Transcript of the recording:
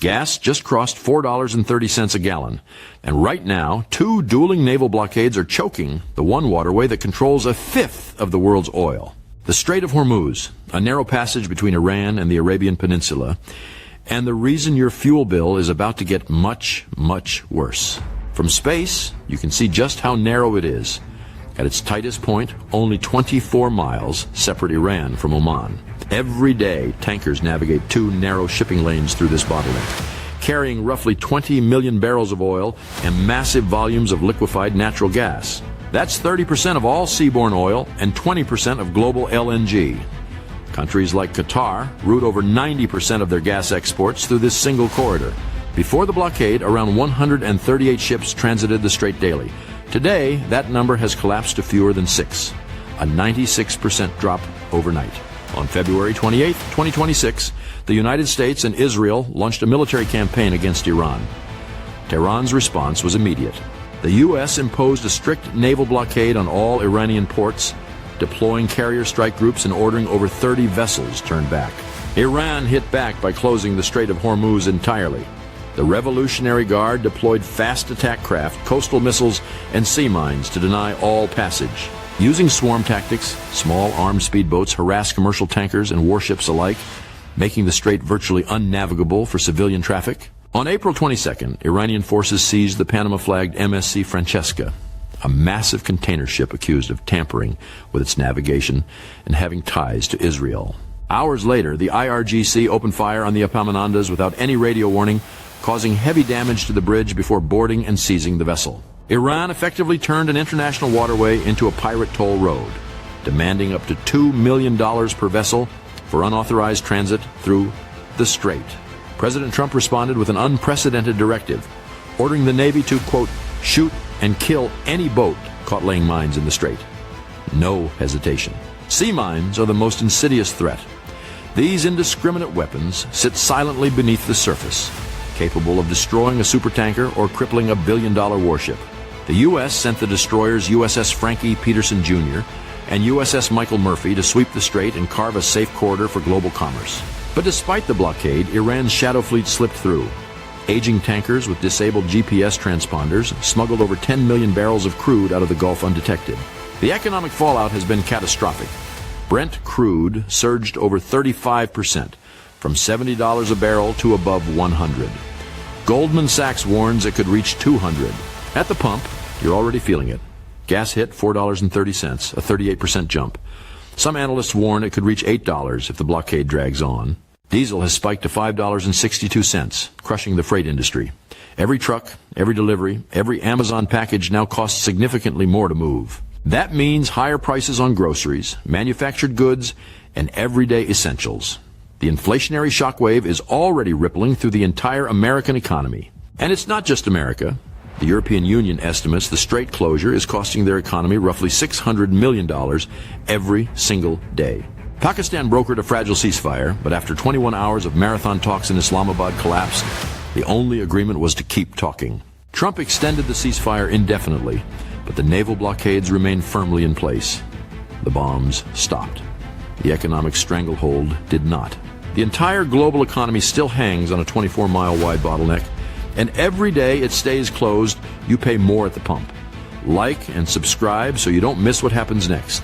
Gas just crossed $4.30 a gallon. And right now, 2 dueling naval blockades are choking the one waterway that controls a fifth of the world's oil. The Strait of Hormuz, a narrow passage between Iran and the Arabian Peninsula, and the reason your fuel bill is about to get much, much worse. From space, you can see just how narrow it is. At its tightest point, only 24 miles separate Iran from Oman. Every day, tankers navigate 2 narrow shipping lanes through this bottleneck, carrying roughly 20 million barrels of oil and massive volumes of liquefied natural gas. That's 30% of all seaborne oil and 20% of global LNG. Countries like Qatar route over 90% of their gas exports through this single corridor. Before the blockade, around 138 ships transited the strait daily. Today, that number has collapsed to fewer than 6, a 96% drop overnight. On February 28, 2026, the United States and Israel launched a military campaign against Iran. Tehran's response was immediate. The U.S. imposed a strict naval blockade on all Iranian ports, deploying carrier strike groups and ordering over 30 vessels turned back. Iran hit back by closing the Strait of Hormuz entirely. The Revolutionary Guard deployed fast attack craft, coastal missiles, and sea mines to deny all passage. Using swarm tactics, small armed speedboats harassed commercial tankers and warships alike, making the strait virtually unnavigable for civilian traffic. On April 22nd, Iranian forces seized the Panama-flagged MSC Francesca, a massive container ship accused of tampering with its navigation and having ties to Israel. Hours later, the IRGC opened fire on the Epaminondas without any radio warning, causing heavy damage to the bridge before boarding and seizing the vessel. Iran effectively turned an international waterway into a pirate toll road, demanding up to $2 million per vessel for unauthorized transit through the strait. President Trump responded with an unprecedented directive, ordering the Navy to, quote, shoot and kill any boat caught laying mines in the strait. No hesitation. Sea mines are the most insidious threat. These indiscriminate weapons sit silently beneath the surface, capable of destroying a supertanker or crippling a billion-dollar warship. The U.S. sent the destroyers USS Frankie Peterson Jr. and USS Michael Murphy to sweep the strait and carve a safe corridor for global commerce. But despite the blockade, Iran's shadow fleet slipped through. Aging tankers with disabled GPS transponders smuggled over 10 million barrels of crude out of the Gulf undetected. The economic fallout has been catastrophic. Brent crude surged over 35%, from $70 a barrel to above $100. Goldman Sachs warns it could reach $200. At the pump, you're already feeling it. Gas hit $4.30, a 38% jump. Some analysts warn it could reach $8 if the blockade drags on. Diesel has spiked to $5.62, crushing the freight industry. Every truck, every delivery, every Amazon package now costs significantly more to move. That means higher prices on groceries, manufactured goods, and everyday essentials. The inflationary shockwave is already rippling through the entire American economy. And it's not just America. The European Union estimates the strait closure is costing their economy roughly $600 million every single day. Pakistan brokered a fragile ceasefire, but after 21 hours of marathon talks in Islamabad collapsed, the only agreement was to keep talking. Trump extended the ceasefire indefinitely, but the naval blockades remained firmly in place. The bombs stopped. The economic stranglehold did not. The entire global economy still hangs on a 24-mile wide bottleneck, and every day it stays closed, you pay more at the pump. Like and subscribe so you don't miss what happens next.